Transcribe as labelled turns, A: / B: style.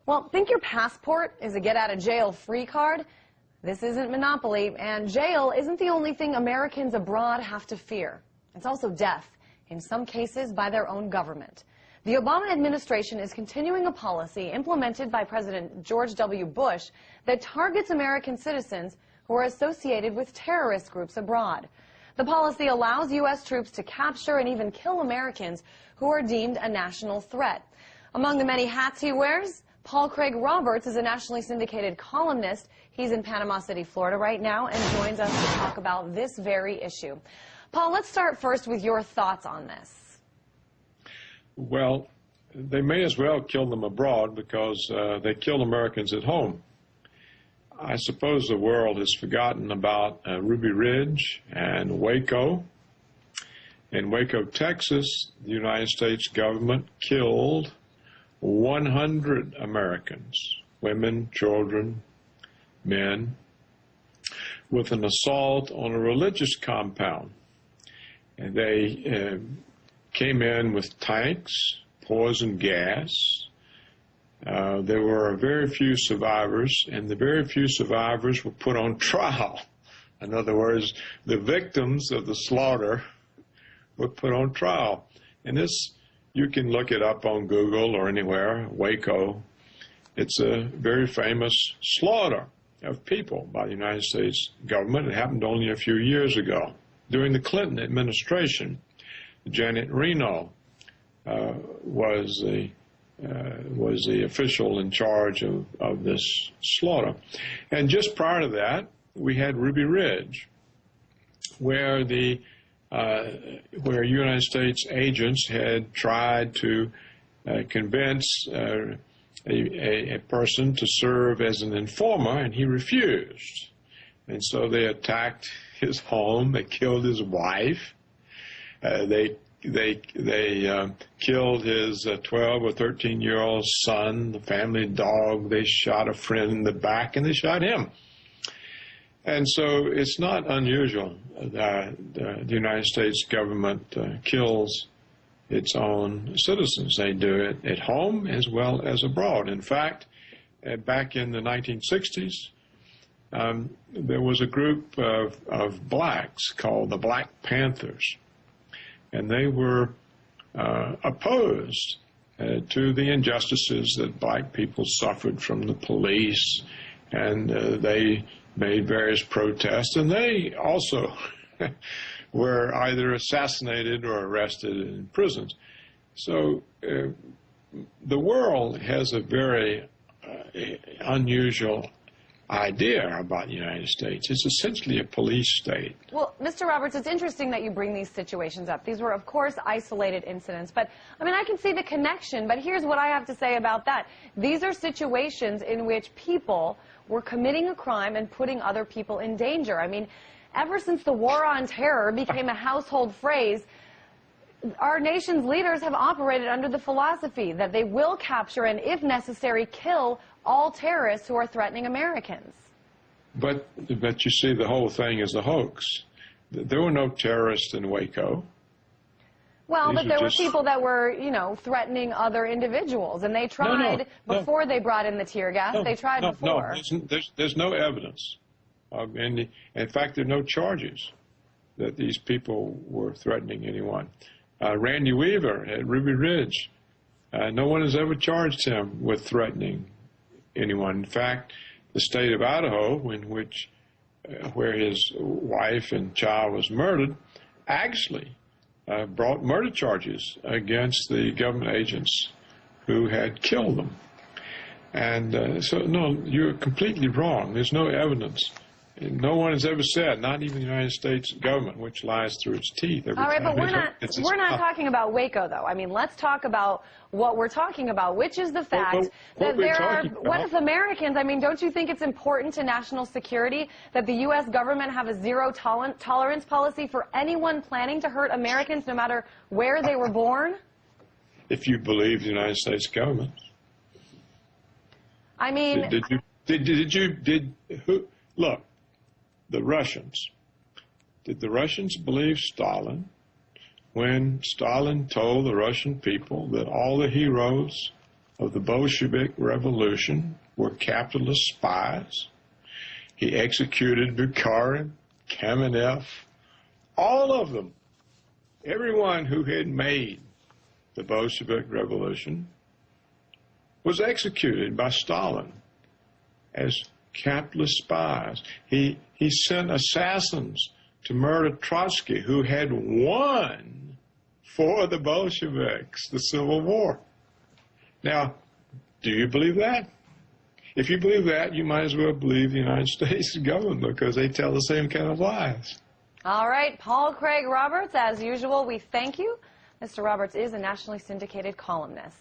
A: Well, think your passport is a get-out-of-jail-free card? This isn't Monopoly, and jail isn't the only thing Americans abroad have to fear. It's also death, in some cases by their own government. The Obama administration is continuing a policy implemented by President George W. Bush that targets American citizens who are associated with terrorist groups abroad. The policy allows U.S. troops to capture and even kill Americans who are deemed a national threat. Among the many hats he wears, Paul Craig Roberts is a nationally syndicated columnist. He's in Panama City, Florida right now and joins us to talk about this very issue. Paul, let's start first with your thoughts on this.
B: Well, they may as well kill them abroad because they killed Americans at home. I suppose the world has forgotten about Ruby Ridge and Waco. In Waco, Texas, the United States government killed 100 Americans, women, children, men, with an assault on a religious compound. And they came in with tanks, poison gas. There were very few survivors, and the very few survivors were put on trial. In other words, the victims of the slaughter were put on trial. And this, you can look it up on Google or anywhere, Waco. It's a very famous slaughter of people by the United States government. It happened only a few years ago. During the Clinton administration, Janet Reno was the official in charge of this slaughter. And just prior to that, we had Ruby Ridge, where United States agents had tried to convince a person to serve as an informer, and he refused. And so they attacked his home. They killed his wife. They killed his 12 or 13-year-old son, the family dog. They shot a friend in the back, and they shot him. And so it's not unusual that the United States government kills its own citizens. They do it at home as well as abroad. In fact, back in the 1960s, there was a group of blacks called the Black Panthers, and they were opposed to the injustices that black people suffered from the police, and they made various protests, and they also were either assassinated or arrested in prisons. So the world has a very unusual idea about the United States. It's essentially a police state.
A: Well, Mr. Roberts, it's interesting that you bring these situations up. These were, of course, isolated incidents. But, I mean, I can see the connection, but here's what I have to say about that. These are situations in which people were committing a crime and putting other people in danger. I mean, ever since the War on Terror became a household phrase, our nation's leaders have operated under the philosophy that they will capture and, if necessary, kill all terrorists who are threatening Americans.
B: But you see, the whole thing is a hoax. There were no terrorists in Waco.
A: Well, but there were people that were, you know, threatening other individuals, and they tried before they brought in the tear gas. They tried before.
B: No, there's no evidence. And in fact, there are no charges that these people were threatening anyone. Randy Weaver at Ruby Ridge, no one has ever charged him with threatening anyone. In fact, the state of Idaho, where his wife and child was murdered, actually brought murder charges against the government agents who had killed them. And so, no, you're completely wrong. There's no evidence. No one has ever said, not even the United States government, which lies through its teeth every time.
A: All right, but we're not talking about Waco, though. I mean, let's talk about what we're talking about, which is the fact that there are, what if Americans, I mean, don't you think it's important to national security that the U.S. government have a zero tolerance policy for anyone planning to hurt Americans, no matter where they were born?
B: If you believe the United States government.
A: I mean...
B: Look. The Russians. Did the Russians believe Stalin when Stalin told the Russian people that all the heroes of the Bolshevik Revolution were capitalist spies. He executed Bukharin, Kamenev, all of them. Everyone who had made the Bolshevik Revolution was executed by Stalin as capitalist spies. He sent assassins to murder Trotsky, who had won for the Bolsheviks the Civil War. Now, do you believe that? If you believe that, you might as well believe the United States government, because they tell the same kind of lies.
A: All right, Paul Craig Roberts, as usual, we thank you. Mr. Roberts is a nationally syndicated columnist.